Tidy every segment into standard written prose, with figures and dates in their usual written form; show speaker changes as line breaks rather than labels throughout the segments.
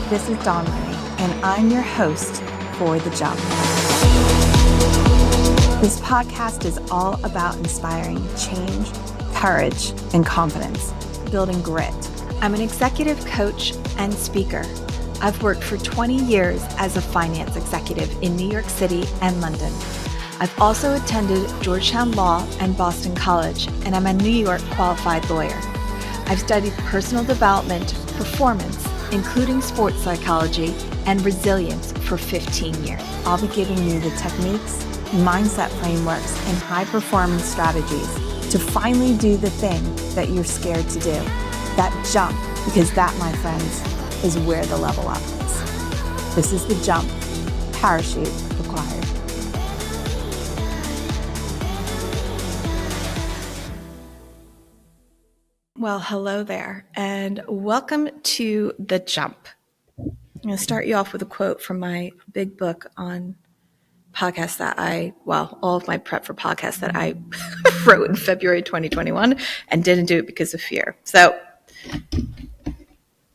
This is Dawn Marie, and I'm your host for The Jump. This podcast is all about inspiring change, courage, and confidence, building grit. I'm an executive coach and speaker. I've worked for 20 years as a finance executive in New York City and London. I've also attended Georgetown Law and Boston College, and I'm a New York qualified lawyer. I've studied personal development, performance, including sports psychology, and resilience for 15 years. I'll be giving you the techniques, mindset frameworks, and high-performance strategies to finally do the thing that you're scared to do. That jump, because that, my friends, is where the level up is. This is The Jump, parachute required. Well, hello there, and welcome to The Jump. I'm going to start you off with a quote from my big book on podcasts that all of my prep for podcasts that I wrote in February 2021 and didn't do it because of fear. So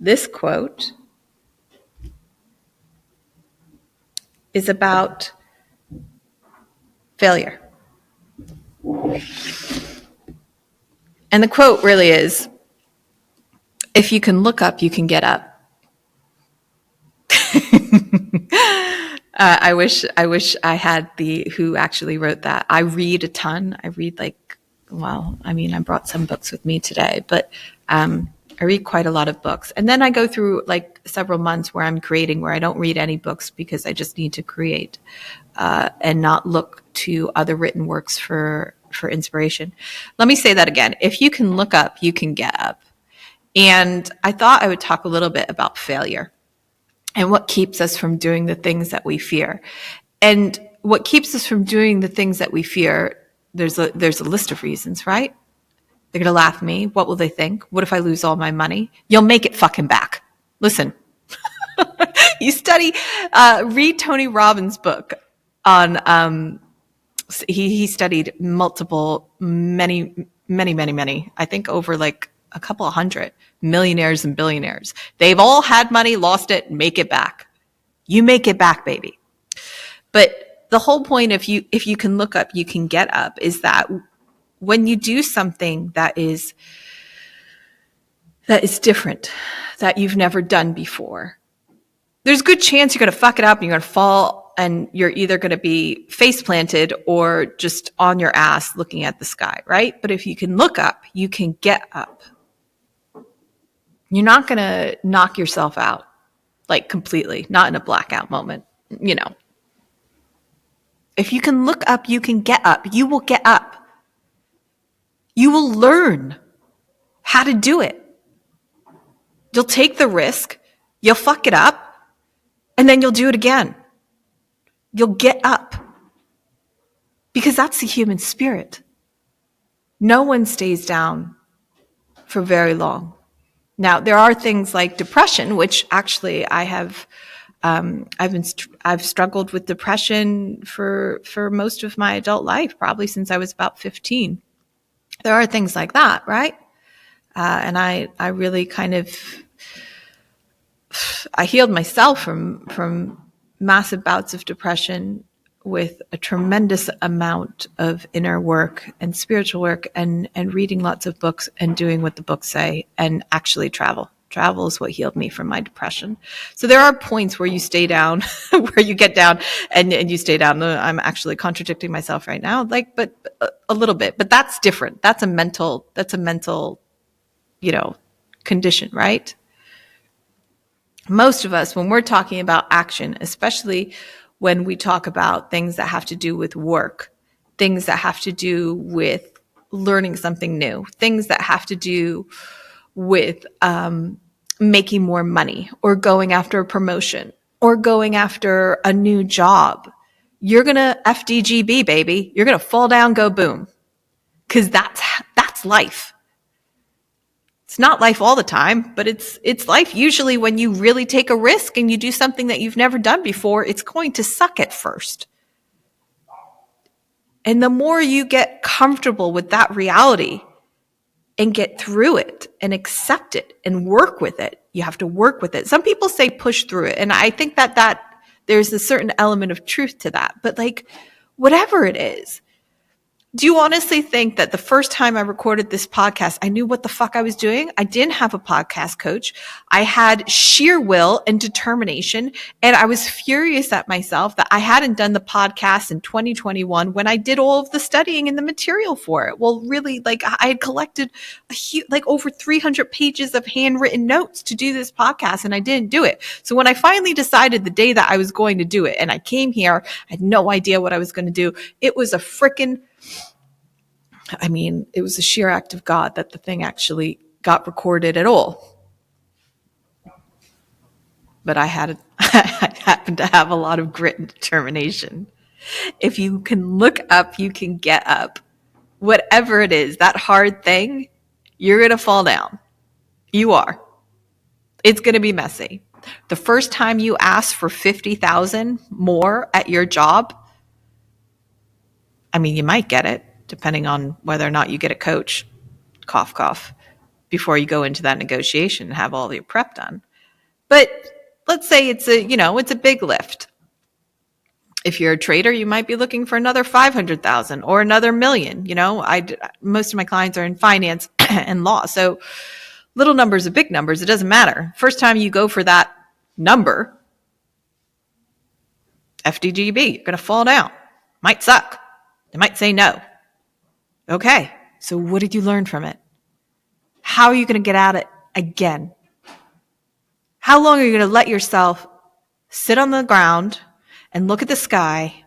this quote is about failure. And the quote really is, if you can look up, you can get up. I wish I had who actually wrote that. I read a ton. I read I brought some books with me today, but I read quite a lot of books. And then I go through several months where I'm creating, where I don't read any books because I just need to create and not look to other written works for inspiration. Let me say that again. If you can look up, you can get up. And I thought I would talk a little bit about failure and what keeps us from doing the things that we fear. And what keeps us from doing the things that we fear, there's a list of reasons, right? They're going to laugh at me. What will they think? What if I lose all my money? You'll make it fucking back. Listen, read Tony Robbins' book on, he studied many, I think over a couple of hundred millionaires and billionaires. They've all had money, lost it, make it back. You make it back, baby. But the whole point, if you can look up, you can get up, is that when you do something that is different, that you've never done before, there's a good chance you're going to fuck it up and you're going to fall, and you're either going to be face planted or just on your ass looking at the sky, right? But if you can look up, you can get up. You're not going to knock yourself out, completely, not in a blackout moment, If you can look up, you can get up. You will get up. You will learn how to do it. You'll take the risk, you'll fuck it up, and then you'll do it again. You'll get up. Because that's the human spirit. No one stays down for very long. Now, there are things like depression, which actually I've struggled with depression for most of my adult life, probably since I was about 15. There are things like that, right? And I really I healed myself from massive bouts of depression with a tremendous amount of inner work and spiritual work and reading lots of books and doing what the books say, and actually travel. Travel is what healed me from my depression. So there are points where you stay down, where you get down and you stay down. I'm actually contradicting myself right now, but a little bit, but that's different. That's a mental, condition, right? Most of us, when we're talking about action, especially when we talk about things that have to do with work, things that have to do with learning something new, things that have to do with making more money or going after a promotion or going after a new job, you're going to FDGB, baby. You're going to fall down, go boom. Because that's life. It's not life all the time, but it's life. Usually when you really take a risk and you do something that you've never done before, it's going to suck at first. And the more you get comfortable with that reality and get through it and accept it and work with it, You have to work with it. Some people say push through it. And I think that there's a certain element of truth to that. But like, whatever it is, do you honestly think that the first time I recorded this podcast, I knew what the fuck I was doing? I didn't have a podcast coach. I had sheer will and determination. And I was furious at myself that I hadn't done the podcast in 2021 when I did all of the studying and the material for it. Well, really, like I had collected like over 300 pages of handwritten notes to do this podcast, and I didn't do it. So when I finally decided the day that I was going to do it, and I came here, I had no idea what I was going to do. It was a freaking it was a sheer act of God that the thing actually got recorded at all. But I happened to have a lot of grit and determination. If you can look up, you can get up. Whatever it is, that hard thing, you're going to fall down. You are. It's going to be messy. The first time you ask for 50,000 more at your job, you might get it, depending on whether or not you get a coach, cough, cough, before you go into that negotiation and have all your prep done. But let's say it's a big lift. If you're a trader, you might be looking for another 500,000 or another million. Most of my clients are in finance and law. So little numbers are big numbers. It doesn't matter. First time you go for that number, FDGB, you're going to fall down. Might suck. They might say no. Okay, so what did you learn from it? How are you going to get at it again? How long are you going to let yourself sit on the ground and look at the sky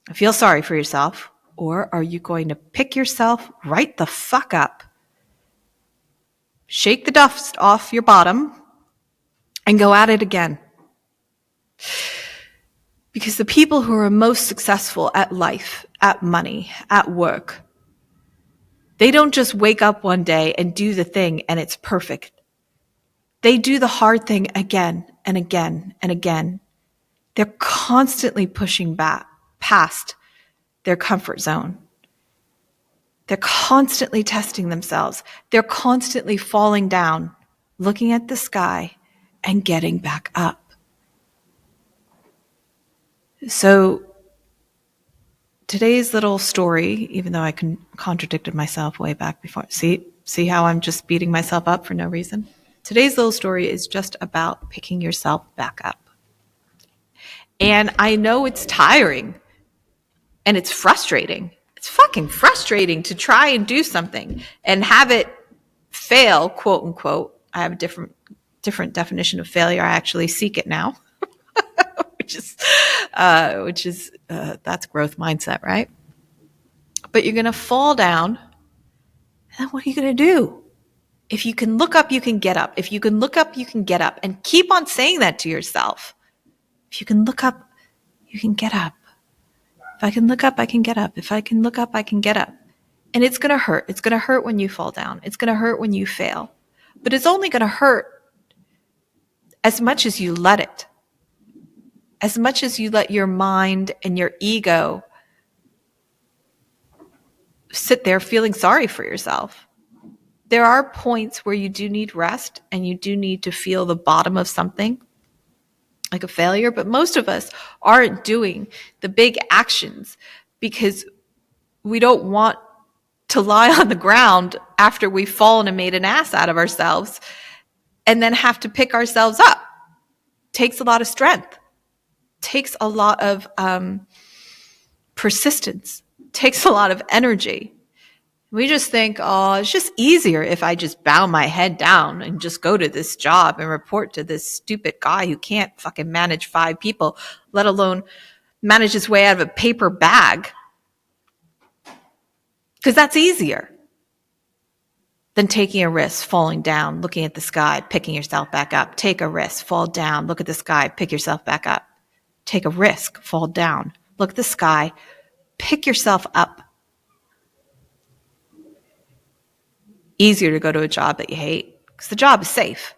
and feel sorry for yourself? Or are you going to pick yourself right the fuck up, shake the dust off your bottom, and go at it again? Because the people who are most successful at life, at money, at work, they don't just wake up one day and do the thing and it's perfect. They do the hard thing again and again and again. They're constantly pushing back past their comfort zone. They're constantly testing themselves. They're constantly falling down, looking at the sky and getting back up. So today's little story, even though I contradicted myself way back before, see how I'm just beating myself up for no reason? Today's little story is just about picking yourself back up. And I know it's tiring and it's frustrating. It's fucking frustrating to try and do something and have it fail, quote unquote. I have a different definition of failure. I actually seek it now. which is that's growth mindset, right? But you're going to fall down, and then what are you going to do? If you can look up, you can get up. If you can look up, you can get up. And keep on saying that to yourself. If you can look up, you can get up. If I can look up, I can get up. If I can look up, I can get up. And it's going to hurt. It's going to hurt when you fall down. It's going to hurt when you fail. But it's only going to hurt as much as you let it. As much as you let your mind and your ego sit there feeling sorry for yourself. There are points where you do need rest and you do need to feel the bottom of something, like a failure, but most of us aren't doing the big actions because we don't want to lie on the ground after we've fallen and made an ass out of ourselves and then have to pick ourselves up. Takes a lot of strength. Takes a lot of persistence. Takes a lot of energy. We just think, oh, it's just easier if I just bow my head down and just go to this job and report to this stupid guy who can't fucking manage 5 people, let alone manage his way out of a paper bag. Because that's easier than taking a risk, falling down, looking at the sky, picking yourself back up. Take a risk, fall down, look at the sky, pick yourself back up. Take a risk, fall down, look at the sky, pick yourself up. Easier to go to a job that you hate because the job is safe.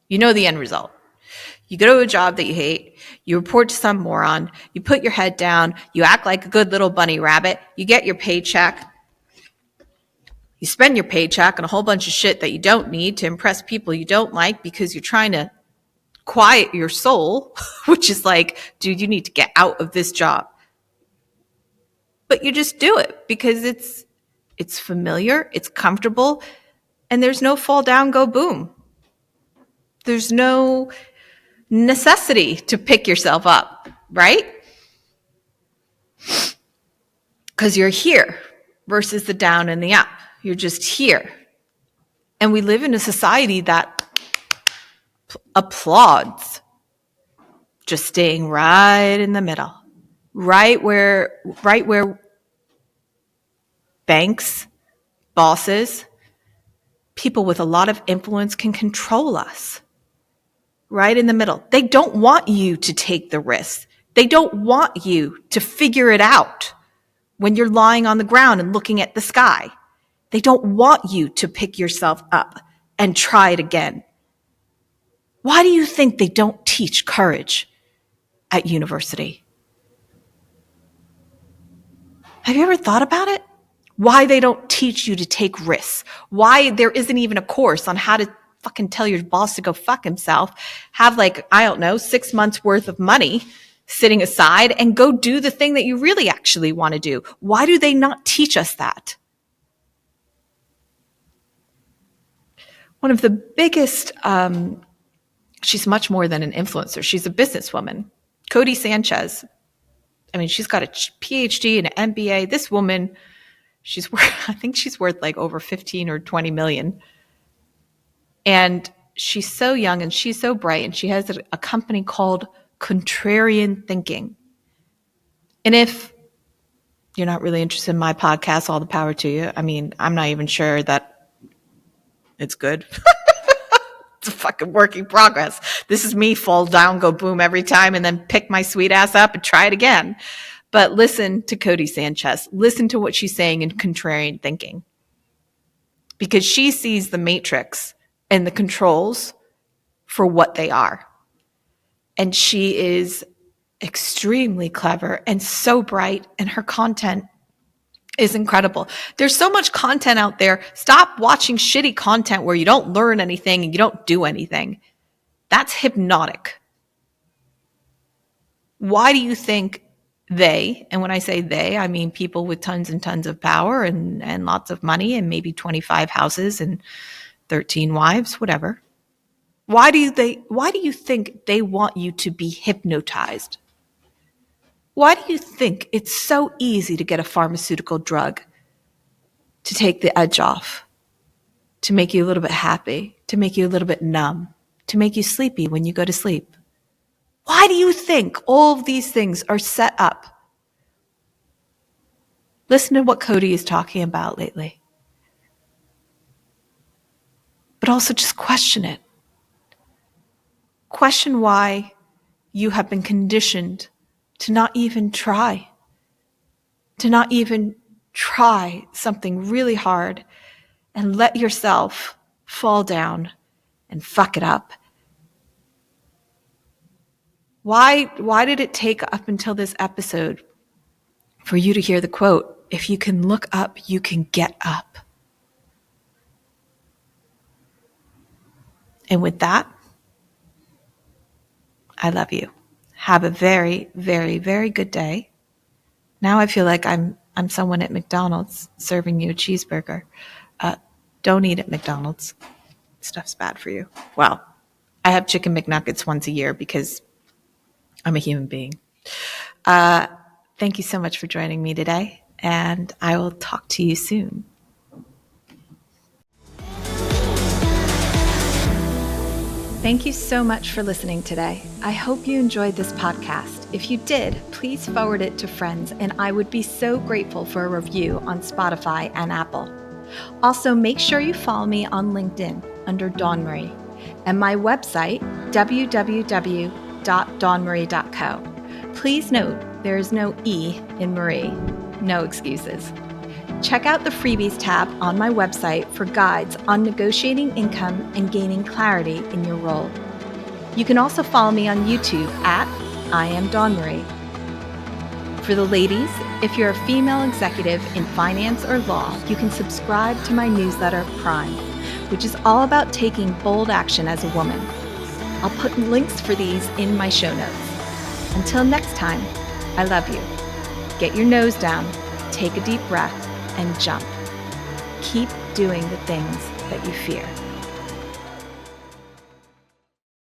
You know the end result. You go to a job that you hate, you report to some moron, you put your head down, you act like a good little bunny rabbit, you get your paycheck,
You spend your paycheck on a whole bunch of shit that you don't need to impress people you don't like because you're trying to quiet your soul, which is like, dude, you need to get out of this job. But you just do it because it's familiar, it's comfortable, and there's no fall down, go boom. There's no necessity to pick yourself up, right? Because you're here versus the down and the up. You're just here. And we live in a society that applauds just staying right in the middle, right where banks, bosses, people with a lot of influence can control us. Right in the middle. They don't want you to take the risk. They don't want you to figure it out when you're lying on the ground and looking at the sky. They don't want you to pick yourself up and try it again. Why do you think they don't teach courage at university? Have you ever thought about it? Why they don't teach you to take risks? Why there isn't even a course on how to fucking tell your boss to go fuck himself, have 6 months worth of money sitting aside and go do the thing that you really actually want to do. Why do they not teach us that? One of the biggest, she's much more than an influencer. She's a businesswoman. Codie Sanchez. I mean, she's got a PhD and an MBA. This woman, I think she's worth over 15 or 20 million. And she's so young and she's so bright, and she has a company called Contrarian Thinking. And if you're not really interested in my podcast, all the power to you. I mean, I'm not even sure that it's good. It's a fucking work in progress. This is me fall down, go boom every time, and then pick my sweet ass up and try it again. But listen to Codie Sanchez. Listen to what she's saying in Contrarian Thinking. Because she sees the matrix and the controls for what they are. And she is extremely clever and so bright, and her content is incredible. There's so much content out there. Stop watching shitty content where you don't learn anything and you don't do anything. That's hypnotic. Why do you think they, and when I say they, I mean people with tons and tons of power and lots of money and maybe 25 houses and 13 wives, whatever. Why do you think they want you to be hypnotized? Why do you think it's so easy to get a pharmaceutical drug to take the edge off, to make you a little bit happy, to make you a little bit numb, to make you sleepy when you go to sleep? Why do you think all of these things are set up? Listen to what Codie is talking about lately. But also just question it. Question why you have been conditioned to not even try something really hard and let yourself fall down and fuck it up. Why did it take up until this episode for you to hear the quote, "If you can look up, you can get up"? And with that, I love you. Have a very, very, very good day. Now I feel like I'm someone at McDonald's serving you a cheeseburger. Don't eat at McDonald's. Stuff's bad for you. Well, I have chicken McNuggets once a year because I'm a human being. Thank you so much for joining me today, and I will talk to you soon. Thank you so much for listening today. I hope you enjoyed this podcast. If you did, please forward it to friends, and I would be so grateful for a review on Spotify and Apple. Also, make sure you follow me on LinkedIn under Dawn Marie, and my website, www.dawnmarie.co. Please note there is no E in Marie. No excuses. Check out the freebies tab on my website for guides on negotiating income and gaining clarity in your role. You can also follow me on YouTube at I Am Dawn Marie.
For the ladies, if you're a female executive in finance or law, you can subscribe to my newsletter, Prime, which is all about taking bold action as a woman. I'll put links for these in my show notes. Until next time, I love you. Get your nose down, take a deep breath, and jump. Keep doing the things that you fear.